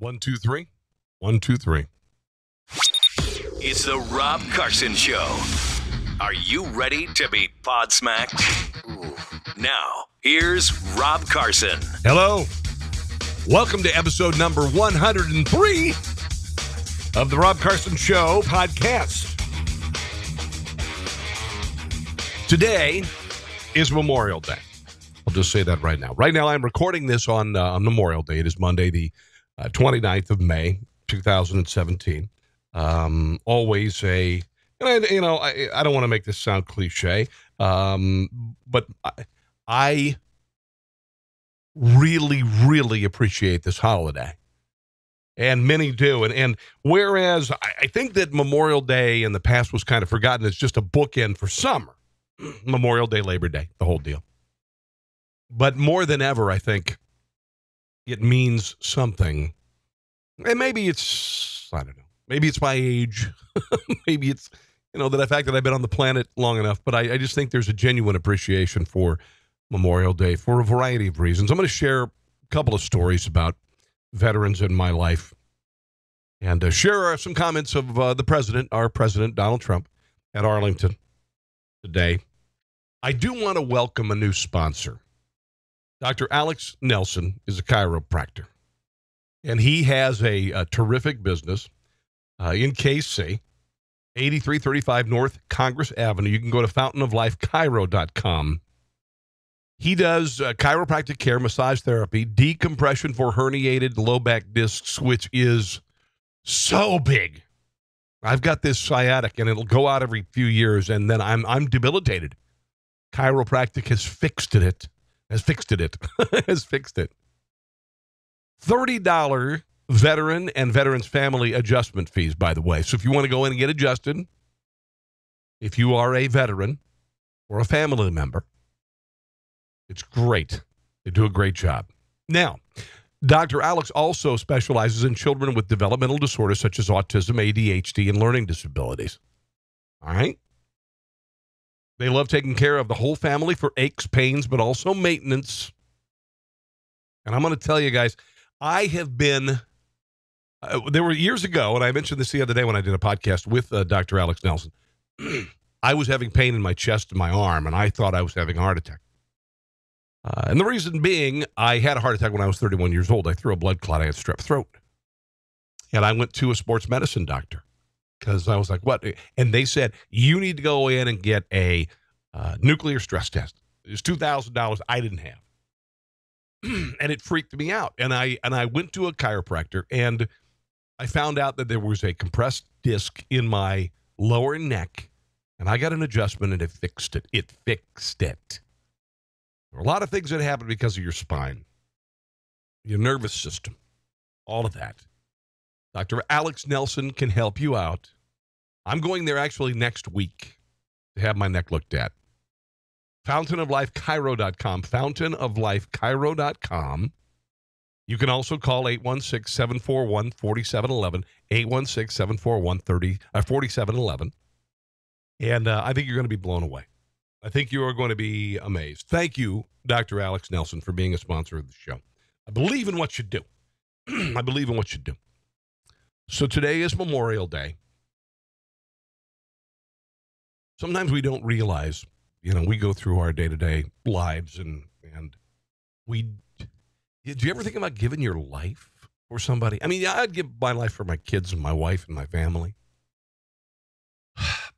One, two, three. 1, 2, 3. It's the Rob Carson Show. Are you ready to be podsmacked? Now, here's Rob Carson. Hello. Welcome to episode number 103 of the Rob Carson Show podcast. Today is Memorial Day. I'll just say that right now. Right now, I'm recording this on Memorial Day. It is Monday, the 29th of May, 2017. Always I don't want to make this sound cliche, but I really, really appreciate this holiday. And many do. And whereas I think that Memorial Day in the past was kind of forgotten, it's just a bookend for summer. Memorial Day, Labor Day, the whole deal. But more than ever, I think it means something. And maybe it's, I don't know, maybe it's my age. Maybe it's, the fact that I've been on the planet long enough. But I just think there's a genuine appreciation for Memorial Day for a variety of reasons. I'm going to share a couple of stories about veterans in my life and share some comments of our president, Donald Trump, at Arlington today. I do want to welcome a new sponsor. Dr. Alex Nelson is a chiropractor, and he has a terrific business in KC, 8335 North Congress Avenue. You can go to fountainoflifechiro.com. He does chiropractic care, massage therapy, decompression for herniated low back discs, which is so big. I've got this sciatic, and it'll go out every few years, and then I'm debilitated. Chiropractic has fixed it. Has fixed it. $30 veteran and veterans family adjustment fees, by the way. So if you want to go in and get adjusted, if you are a veteran or a family member, it's great. They do a great job. Now, Dr. Alex also specializes in children with developmental disorders such as autism, ADHD, and learning disabilities. All right? They love taking care of the whole family for aches, pains, but also maintenance. And I'm going to tell you guys, I have been, there were years ago, and I mentioned this the other day when I did a podcast with Dr. Alex Nelson. I was having pain in my chest and my arm, and I thought I was having a heart attack. And the reason being, I had a heart attack when I was 31 years old. I threw a blood clot. I had strep throat. And I went to a sports medicine doctor. Because I was like, what? And they said, you need to go in and get a nuclear stress test. It was $2,000 I didn't have. And it freaked me out. And I went to a chiropractor, and I found out that there was a compressed disc in my lower neck. And I got an adjustment, and it fixed it. It fixed it. There are a lot of things that happen because of your spine, your nervous system, all of that. Dr. Alex Nelson can help you out. I'm going there actually next week to have my neck looked at. Fountainoflifechiro.com, fountainoflifechiro.com. You can also call 816-741-4711, 816-741-4711. And I think you're going to be blown away. I think you are going to be amazed. Thank you, Dr. Alex Nelson, for being a sponsor of the show. I believe in what you do. I believe in what you do. So today is Memorial Day. Sometimes we don't realize, we go through our day-to-day lives and did you ever think about giving your life for somebody? I mean, I'd give my life for my kids and my wife and my family.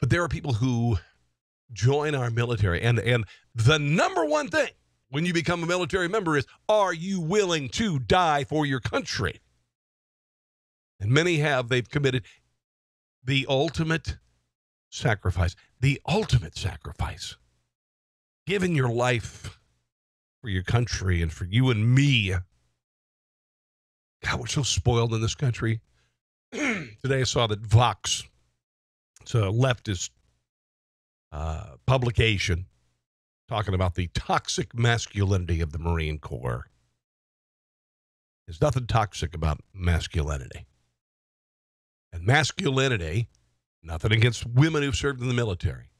But there are people who join our military, and the number one thing when you become a military member is, are you willing to die for your country? And many they've committed the ultimate sacrifice, giving your life for your country and for you and me. God, we're so spoiled in this country. Today I saw that Vox, it's a leftist publication, talking about the toxic masculinity of the Marine Corps. There's nothing toxic about masculinity. And masculinity, nothing against women who've served in the military,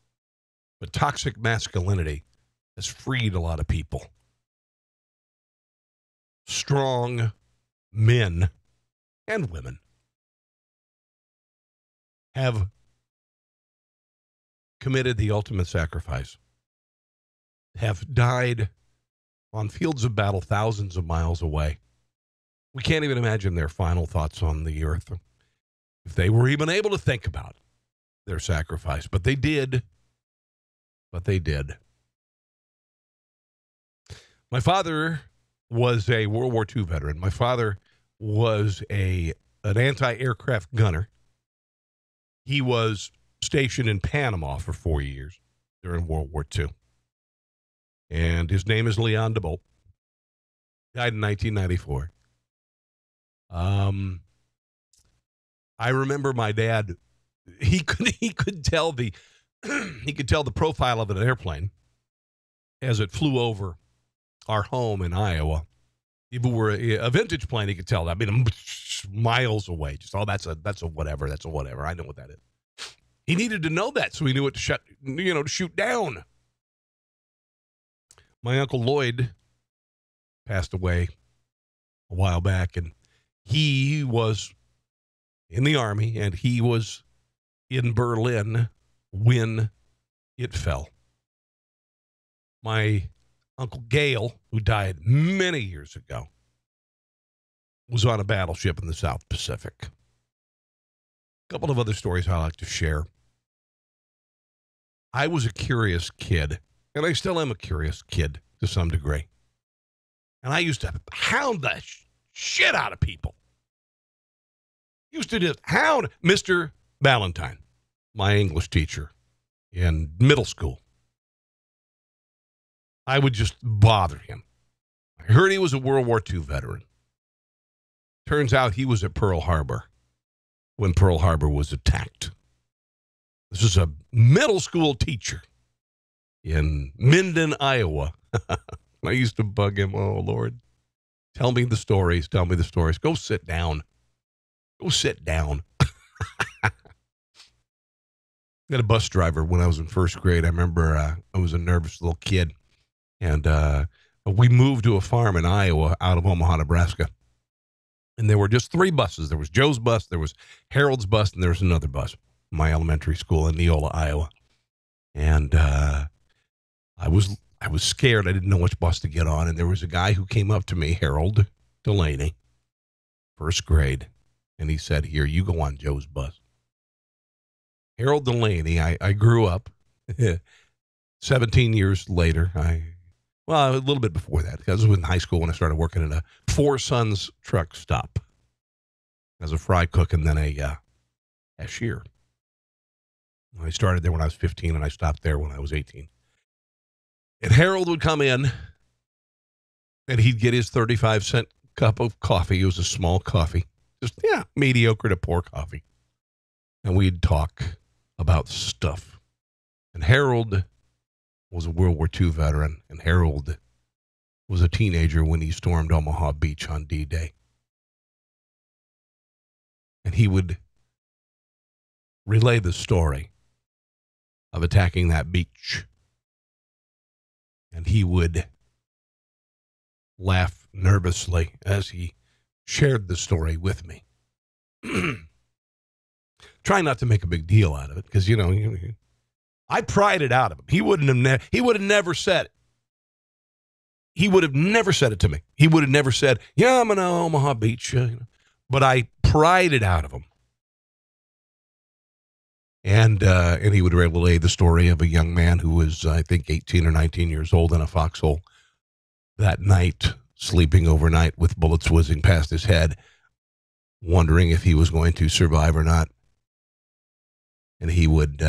but toxic masculinity has freed a lot of people. Strong men and women have committed the ultimate sacrifice, have died on fields of battle thousands of miles away. We can't even imagine their final thoughts on the earth, if they were even able to think about their sacrifice. But they did. My father was a World War II veteran. My father was an anti-aircraft gunner. He was stationed in Panama for 4 years during World War II. And his name is Leon DeBolt. Died in 1994. I remember my dad, he could tell the profile of an airplane as it flew over our home in Iowa. If it were a vintage plane, he could tell that. I mean, miles away. Just, that's a whatever. That's a whatever. I know what that is. He needed to know that, so he knew what to shoot down. My Uncle Lloyd passed away a while back, and he was in the Army, and he was in Berlin when it fell. My Uncle Gale, who died many years ago, was on a battleship in the South Pacific. A couple of other stories I like to share. I was a curious kid, and I still am a curious kid to some degree. And I used to hound the shit out of people. Used to just hound Mr. Valentine, my English teacher in middle school. I would just bother him. I heard he was a World War II veteran. Turns out he was at Pearl Harbor when Pearl Harbor was attacked. This is a middle school teacher in Minden, Iowa. I used to bug him. Oh, Lord. Tell me the stories. Tell me the stories. Go sit down. Go sit down. I had a bus driver when I was in first grade. I remember I was a nervous little kid. And we moved to a farm in Iowa out of Omaha, Nebraska. And there were just 3 buses. There was Joe's bus, there was Harold's bus, and there was another bus. My elementary school in Neola, Iowa. And I was scared. I didn't know which bus to get on. And there was a guy who came up to me, Harold Delaney, first grade. And he said, "Here, you go on Joe's bus." Harold Delaney, I grew up 17 years later. A little bit before that, because I was in high school when I started working at a Four Sons truck stop as a fry cook and then a cashier. I started there when I was 15, and I stopped there when I was 18. And Harold would come in, and he'd get his 35-cent cup of coffee. It was a small coffee, just, mediocre to poor coffee. And we'd talk about stuff. And Harold was a World War II veteran, and Harold was a teenager when he stormed Omaha Beach on D-Day. And he would relay the story of attacking that beach. And he would laugh nervously as he shared the story with me. Try not to make a big deal out of it, because, I pried it out of him. He would have never said it. He would have never said it to me. He would have never said, "Yeah, I'm in Omaha Beach." But I pried it out of him. And he would relay the story of a young man who was, I think, 18 or 19 years old in a foxhole that night, sleeping overnight with bullets whizzing past his head, wondering if he was going to survive or not. And he would,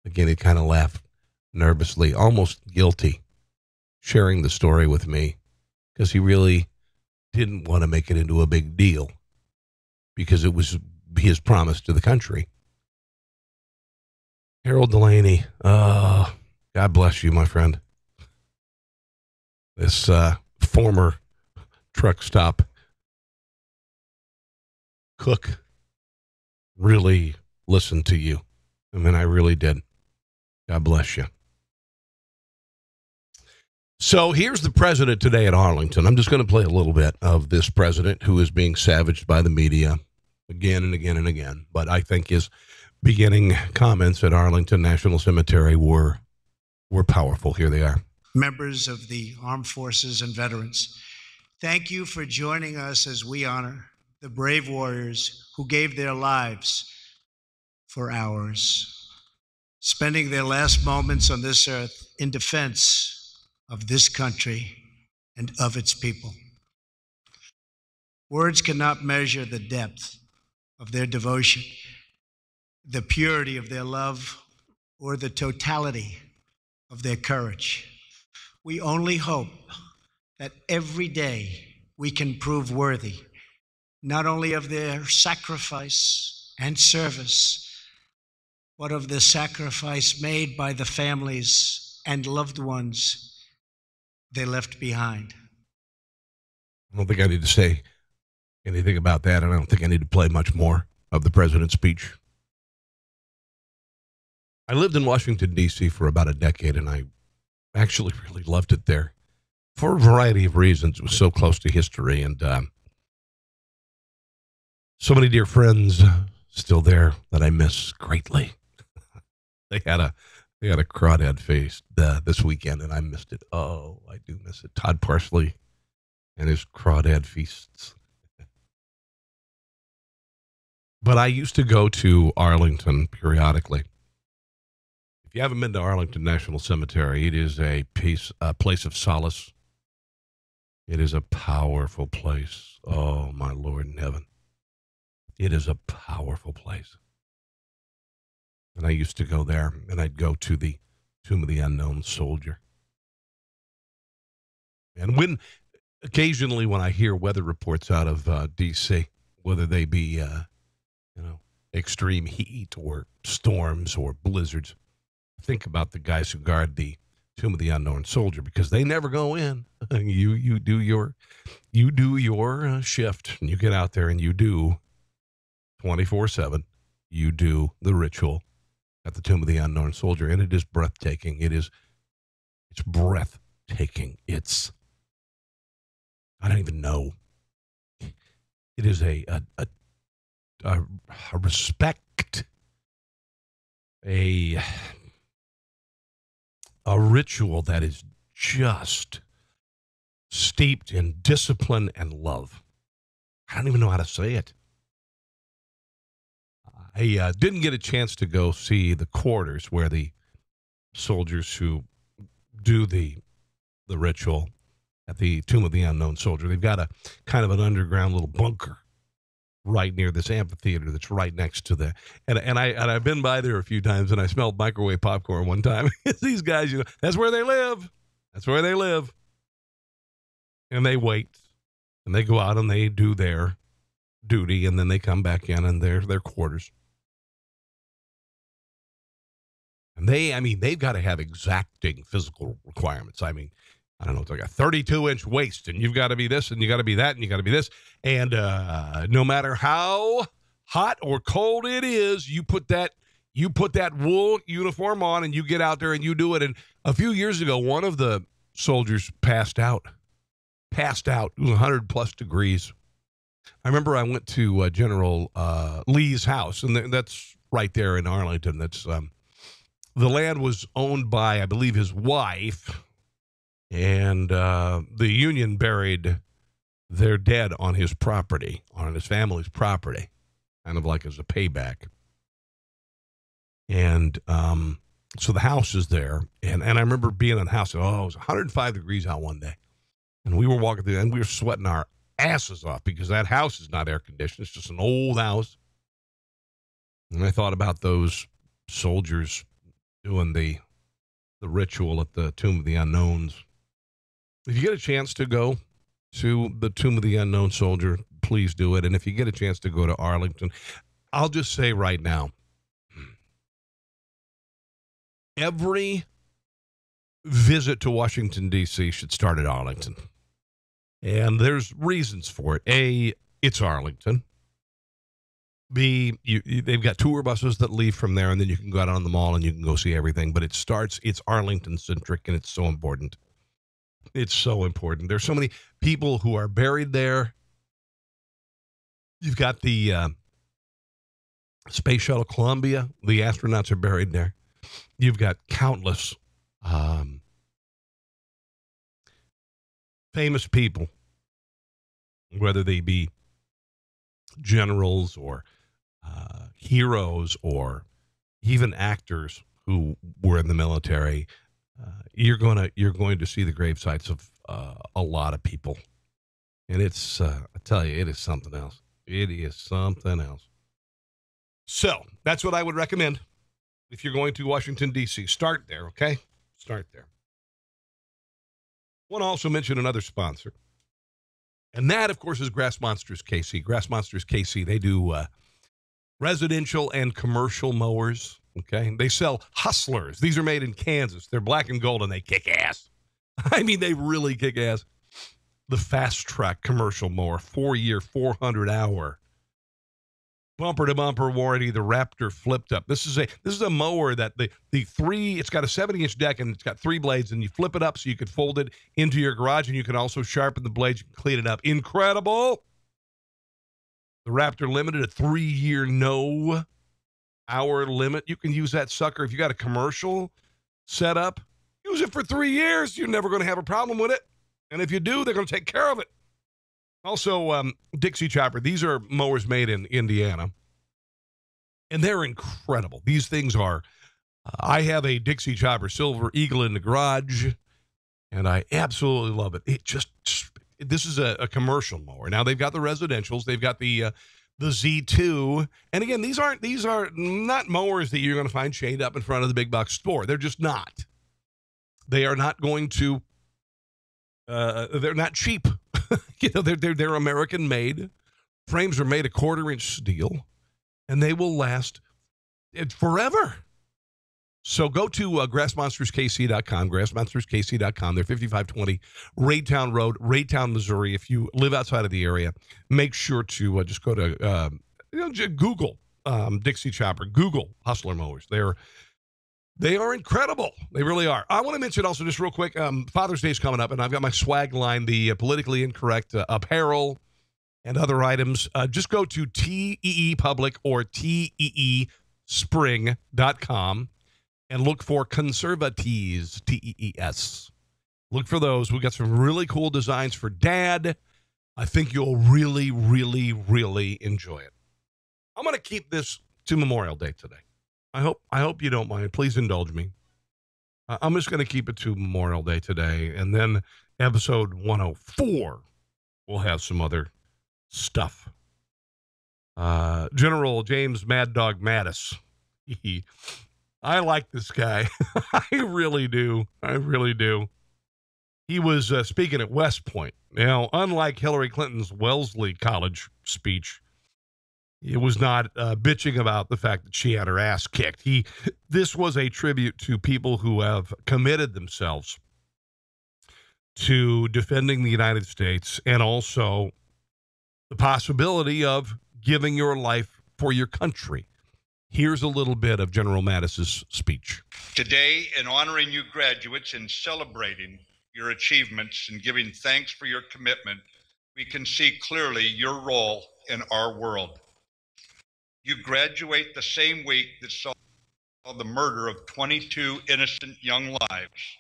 again, he'd kind of laugh nervously, almost guilty, sharing the story with me, because he really didn't want to make it into a big deal, because it was his promise to the country. Harold Delaney, God bless you, my friend. This former truck stop cook really listened to you. I mean, I really did. God bless you. So here's the president today at Arlington. I'm just going to play a little bit of this president who is being savaged by the media again and again and again. But I think his beginning comments at Arlington National Cemetery were powerful. Here they are. Members of the armed forces and veterans, thank you for joining us as we honor the brave warriors who gave their lives for ours, spending their last moments on this earth in defense of this country and of its people. Words cannot measure the depth of their devotion, the purity of their love, or the totality of their courage. We only hope that every day we can prove worthy, not only of their sacrifice and service, but of the sacrifice made by the families and loved ones they left behind. I don't think I need to say anything about that, and I don't think I need to play much more of the president's speech. I lived in Washington, D.C. for about a decade, and I actually really loved it there for a variety of reasons. It was so close to history, and so many dear friends still there that I miss greatly. They had a crawdad feast this weekend, and I missed it. Oh, I do miss it. Todd Parsley and his crawdad feasts. But I used to go to Arlington periodically. If you haven't been to Arlington National Cemetery, it is a place of solace. It is a powerful place. Oh, my Lord in heaven. It is a powerful place. And I used to go there, and I'd go to the Tomb of the Unknown Soldier. And occasionally when I hear weather reports out of D.C., whether they be, extreme heat or storms or blizzards, think about the guys who guard the Tomb of the Unknown Soldier, because they never go in. You do your shift, and you get out there and you do 24/7. You do the ritual at the Tomb of the Unknown Soldier, and it is breathtaking. It's breathtaking. I don't even know. It is a respect, a ritual that is just steeped in discipline and love. I don't even know how to say it. I didn't get a chance to go see the quarters where the soldiers who do the ritual at the Tomb of the Unknown Soldier, they've got a kind of an underground little bunker right near this amphitheater that's right next to and I've been by there a few times, and I smelled microwave popcorn one time. These guys, that's where they live. That's where they live. And they wait, and they go out and they do their duty, and then they come back in and their quarters. And they've got to have exacting physical requirements. I don't know, it's like a 32-inch waist, and you've got to be this, and you got to be that, and you got to be this. And no matter how hot or cold it is, you put that wool uniform on, and you get out there and you do it. And a few years ago, one of the soldiers passed out. It was 100+ degrees. I remember I went to General Lee's house, and that's right there in Arlington. That's the land was owned by, I believe, his wife, and the Union buried their dead on his property, on his family's property, kind of like as a payback. And so the house is there, and I remember being in the house. It was 105 degrees out one day, and we were walking through, and we were sweating our asses off because that house is not air conditioned. It's just an old house. And I thought about those soldiers doing the ritual at the Tomb of the Unknowns. If you get a chance to go to the Tomb of the Unknown Soldier, please do it. And if you get a chance to go to Arlington, I'll just say right now, every visit to Washington, D.C. should start at Arlington. And there's reasons for it. A, it's Arlington. B, they've got tour buses that leave from there, and then you can go out on the mall and you can go see everything. But it's Arlington-centric, and it's so important. It's so important. There's so many people who are buried there. You've got the Space Shuttle Columbia. The astronauts are buried there. You've got countless famous people, whether they be generals or heroes or even actors who were in the military. You're going to see the grave sites of a lot of people, and it's I tell you, it is something else. It is something else. So that's what I would recommend if you're going to Washington, D.C. Start there, okay? Start there. I want to also mention another sponsor, and that, of course, is Grass Monsters KC. Grass Monsters KC, they do residential and commercial mowers, okay? They sell Hustlers. These are made in Kansas. They're black and gold, and they kick ass. I mean, they really kick ass. The Fast Track commercial mower, 4-year, 400-hour, bumper-to-bumper warranty. The Raptor flipped up. This is a mower that it's got a 70-inch deck, and it's got 3 blades, and you flip it up so you can fold it into your garage, and you can also sharpen the blades. You can clean it up. Incredible. The Raptor Limited, a 3-year no-hour limit. You can use that sucker if you got a commercial setup. Use it for 3 years. You're never going to have a problem with it. And if you do, they're going to take care of it. Also, Dixie Chopper. These are mowers made in Indiana. And they're incredible. These things are, I have a Dixie Chopper Silver Eagle in the garage, and I absolutely love it. This is a commercial mower. Now, they've got the residentials. They've got the Z2. And again, these are not mowers that you're going to find chained up in front of the big box store. They're just not. They are not going to, they're not cheap. They're American made. Frames are made of 1/4-inch steel, and they will last forever. So go to grassmonsterskc.com, grassmonsterskc.com. They're 5520 Raytown Road, Raytown, Missouri. If you live outside of the area, make sure to just go to Google Dixie Chopper, Google Hustler mowers. They are incredible. They really are. I want to mention also just real quick, Father's Day is coming up, and I've got my swag line, the politically incorrect apparel and other items. Just go to TEE Public or TEEspring.com and look for Conservatees, TEES. Look for those. We've got some really cool designs for Dad. I think you'll really, really, really enjoy it. I'm going to keep this to Memorial Day today. I hope you don't mind. Please indulge me. I'm just going to keep it to Memorial Day today, and then episode 104 we'll have some other stuff. General James Mad Dog Mattis. I like this guy. I really do. He was speaking at West Point. Now, unlike Hillary Clinton's Wellesley College speech, it was not bitching about the fact that she had her ass kicked. This was a tribute to people who have committed themselves to defending the United States and also the possibility of giving your life for your country. Here's a little bit of General Mattis's speech. Today, in honoring you graduates and celebrating your achievements and giving thanks for your commitment, we can see clearly your role in our world. You graduate the same week that saw the murder of 22 innocent young lives.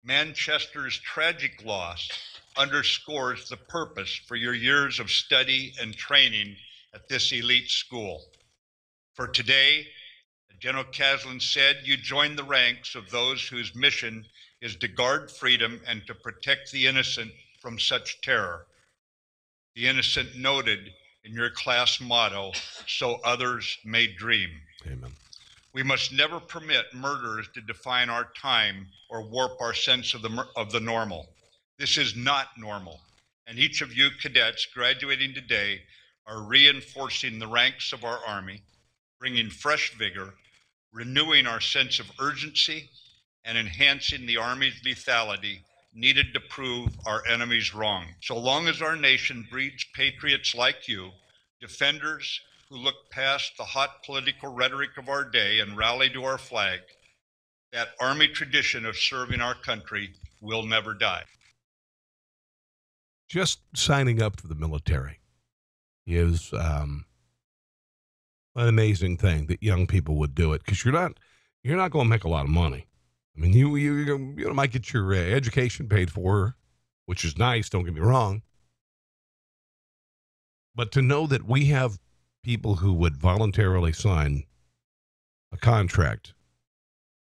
Manchester's tragic loss underscores the purpose for your years of study and training at this elite school. For today, General Caslin said, you join the ranks of those whose mission is to guard freedom and to protect the innocent from such terror. The innocent noted in your class motto, so others may dream. Amen. We must never permit murderers to define our time or warp our sense of the normal. This is not normal, and each of you cadets graduating today are reinforcing the ranks of our Army, bringing fresh vigor, renewing our sense of urgency, and enhancing the Army's lethality needed to prove our enemies wrong. So long as our nation breeds patriots like you, defenders who look past the hot political rhetoric of our day and rally to our flag, that Army tradition of serving our country will never die. just signing up for the military is an amazing thing that young people would do it, because you're not going to make a lot of money. I mean, you might get your education paid for, which is nice, don't get me wrong. But to know that we have people who would voluntarily sign a contract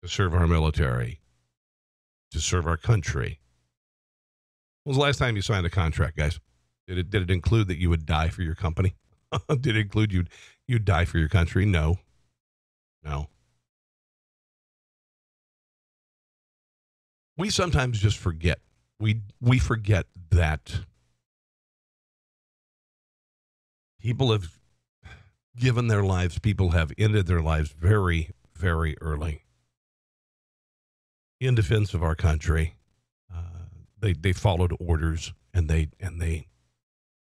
to serve our military, to serve our country. When was the last time you signed a contract, guys? Did it include that you would die for your company? Did it include you'd die for your country? No. We sometimes just forget. We forget that people have given their lives, people have ended their lives very, very early in defense of our country. They followed orders, and they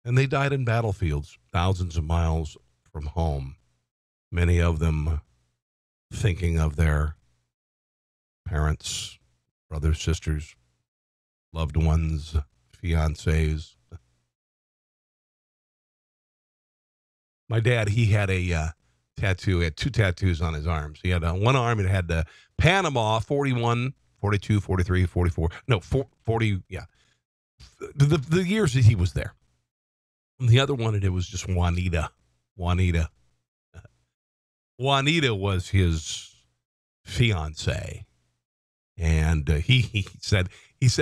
died in battlefields thousands of miles from home. Many of them thinking of their parents, brothers, sisters, loved ones, fiancés. My dad, he had a tattoo. He had two tattoos on his arms. He had one arm, it had Panama 41, 42, 43, 44. No, 40, yeah. The years that he was there. And the other one, it was just Juanita. Juanita was his fiancée. And he said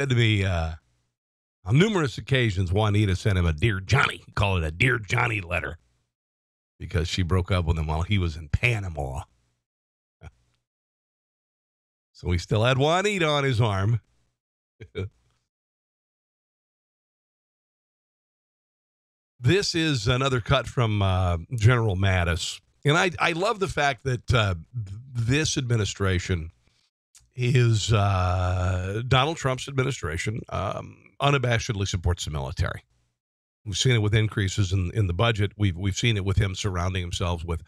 to me, on numerous occasions, Juanita sent him a Dear Johnny. He called it a Dear Johnny letter, because she broke up with him while he was in Panama. So he still had Juanita on his arm. This is another cut from General Mattis. And I love the fact that this administration is Donald Trump's administration unabashedly supports the military. We've seen it with increases in the budget. We've seen it with him surrounding himself with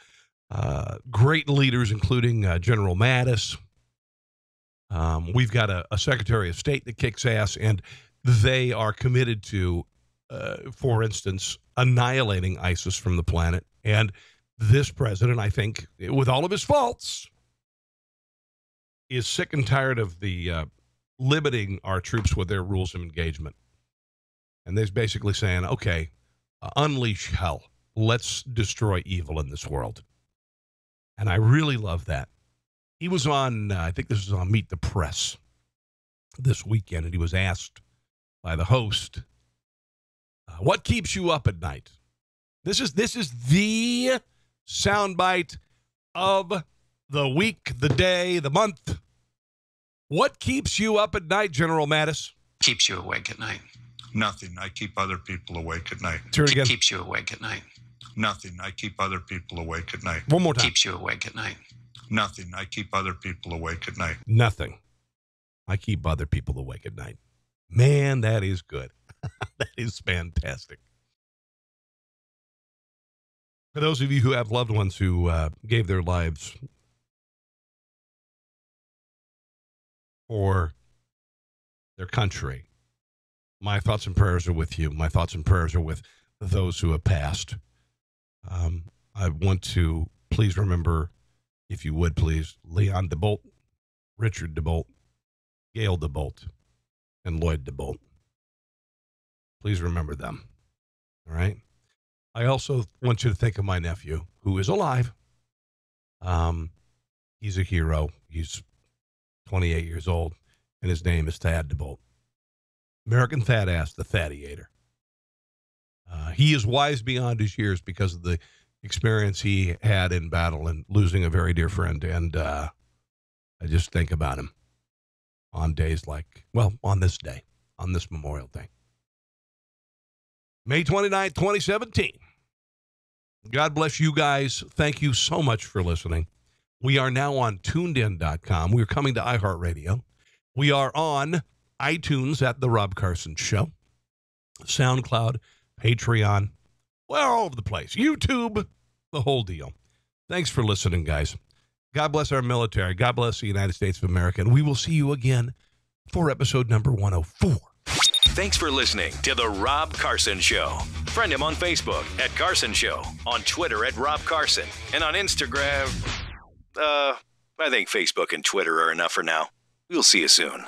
great leaders, including General Mattis. We've got a Secretary of State that kicks ass, and they are committed to, for instance, annihilating ISIS from the planet. And this president, I think, with all of his faults, is sick and tired of the limiting our troops with their rules of engagement. And they're basically saying, okay, unleash hell. Let's destroy evil in this world. And I really love that. He was on, I think this was on Meet the Press this weekend, and he was asked by the host, what keeps you up at night? This is the soundbite of the week, the day, the month. What keeps you up at night, General Mattis? Keeps you awake at night. Nothing. I keep other people awake at night. Hear it again. Keeps you awake at night. Nothing. I keep other people awake at night. One more time. Keeps you awake at night. Nothing. I keep other people awake at night. Nothing. I keep other people awake at night. Man, that is good. That is fantastic. For those of you who have loved ones who gave their lives for their country, my thoughts and prayers are with you. My thoughts and prayers are with those who have passed. I want to please remember, if you would please, Leon DeBolt, Richard DeBolt, Gail DeBolt, and Lloyd DeBolt. Please remember them. All right? I also want you to think of my nephew, who is alive. He's a hero. He's 28 years old, and his name is Thad DeBolt. American Thad Ass, the Thadiator. He is wise beyond his years because of the experience he had in battle and losing a very dear friend. And I just think about him on days like, well, on this day, on this Memorial Day. May 29th, 2017. God bless you guys. Thank you so much for listening. We are now on tunedin.com. We are coming to iHeartRadio. We are on iTunes at The Rob Carson Show, SoundCloud, Patreon. We're all over the place. YouTube, the whole deal. Thanks for listening, guys. God bless our military. God bless the United States of America. And we will see you again for episode number 104. Thanks for listening to The Rob Carson Show. Friend him on Facebook at Carson Show, on Twitter at Rob Carson, and on Instagram, I think Facebook and Twitter are enough for now. We'll see you soon.